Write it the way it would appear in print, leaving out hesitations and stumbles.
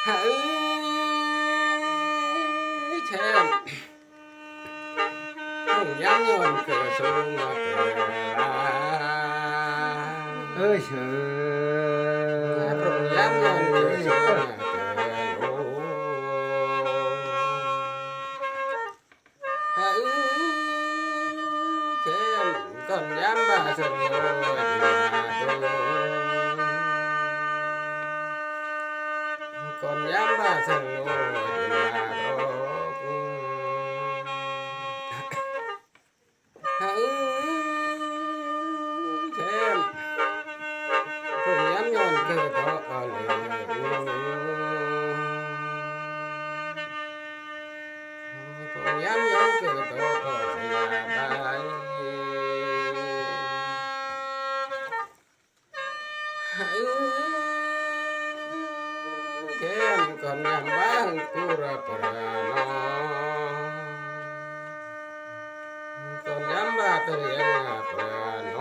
เช่นต้องย้ำย้อนเกิดสูงมาเกิดเชพระองค์ย้ำย้อนเกิดสูงมาเกิดโอ้เช่นก่อนย้ำบาสโยดีมาโตก่อนย้ำบาสโยดีมาโตเช่นพระองค์ย้ำย้อนเกิดต่อเลยพระองค์ย้ำย้อนเกิดต่อสยาบายเช่นก่อนย้ำบ้างกุระปราโนก่อนย้ำบ้าตะเลียงปราโน